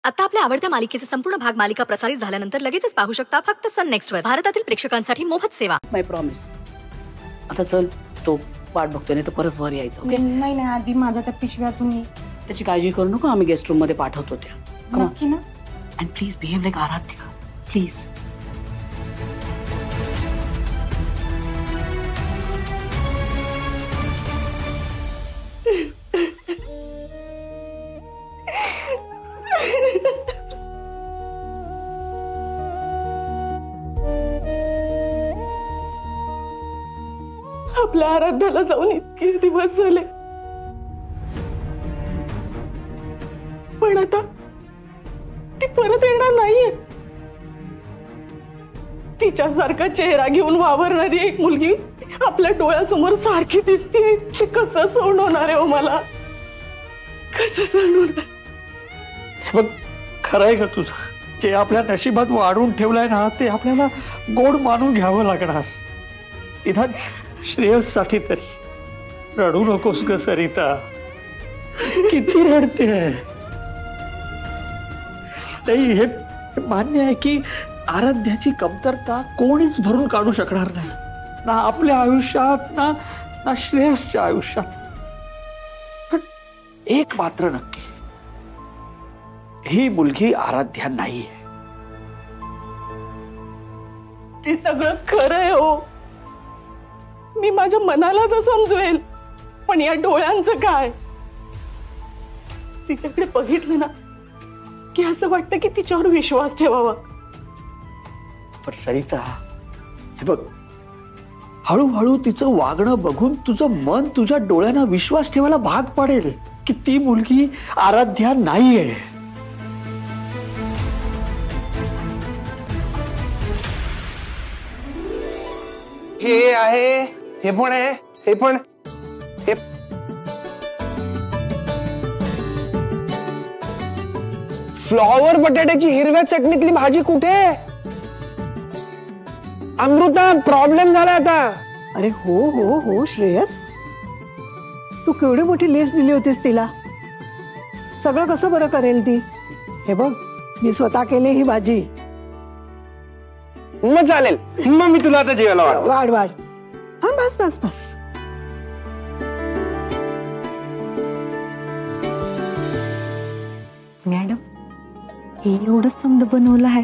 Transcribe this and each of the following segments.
आता आपल्या आवडत्या मालिकेचे संपूर्ण भाग मालिका प्रसारित झाल्यानंतर लगेचच पाहू शकता फक्त सन नेक्स्ट वर. भारतातील प्रेक्षकांसाठी मोफत सेवा. माय प्रॉमिस. आता चल, तो वाट बघतोय, नाही तर परत वर यायचं. ओके? नाही नाही, आधी माझ्या त्या पिशव्या तुम्ही. त्याची काळजी करू नको, आम्ही गेस्ट रूम मध्ये पाठवतो त्या. नक्की ना? And please behave like Aaradhya, please. आपल्या आराध्याला जाऊन इतके दिवस झाले, पण आता ती परत येणार नाहीये. तिच्यासारखा चेहरा घेऊन वावरणारी एक मुलगी आपल्या डोळ्यासमोर सारखी दिसते. ते कसं सहन होणार आहे हो मला, कसं सहन होणार? बघ, खरं आहे का तुझं? जे आपल्या नशिबात वाढून ठेवलंय ना, ते आपल्याला गोड मानून घ्यावं लागणार. निदान श्रेयससाठी तरी. रडू नकोस ग सरिता, किती रडते. नाही, हे मान्य आहे की आराध्याची कमतरता कोणीच भरून काढू शकणार नाही, ना आपल्या आयुष्यात ना श्रेयसच्या आयुष्यात. पण एक मात्र नक्की, ही मुलगी आराध्या नाहीये. ते सगळं खरं आहे हो. मी माझ्या मनाला तर समजवेल, पण या डोळ्यांचं काय? तिच्याकडे बघितलं ना की असं वाटतं की तिच्यावर विश्वास ठेवावा. पण सरिता, हे बघ, हळूहळू तिचं वागणं बघून तुझं मन तुझ्या डोळ्यांना विश्वास ठेवायला भाग पाडेल की ती मुलगी आराध्या नाहीये. हे आहे, हे पण आहे, हे पण. हे फ्लॉवर बटाट्याची हिरव्या चटणीतली भाजी कुठे? अमृता, प्रॉब्लेम झाला आता. अरे हो हो हो श्रेयस, तू केवढी मोठी लिस्ट दिली होतीस तिला. सगळं कसं बरं करेल ती? हे बघ, मी स्वतः केली ही भाजी. मग चालेल, मग मी तुला आता जेवायला वाढ. वाढ वाढ. हा, बस बस बस. मॅडम, हे एवढं समद बनवलं आहे,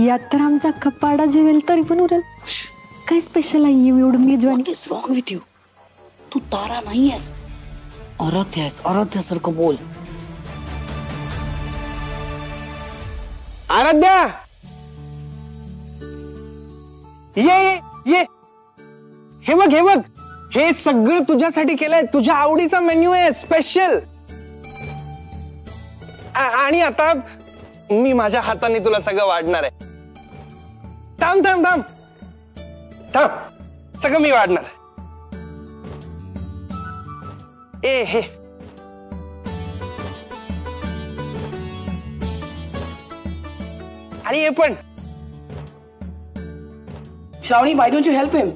यात तर आमचा कपाडा जेवेल तरी पण उरेल. काय स्पेशल आहे एवढं मेजवानी? What is wrong with you? तू तारा नाहीयेस, आराध्या आहेस. आराध्यासारखं बोल. आराध्या, ये ये. हे बघ, हे बघ, हे सगळं तुझ्यासाठी केलंय. तुझ्या आवडीचा मेन्यू आहे, स्पेशल. आणि आता मी माझ्या हाताने तुला सगळं वाढणार आहे. थांब थांब थांब थांब, सगळं मी वाढणार. ए हे, आणि हे पण. श्रावणी, why don't you help him?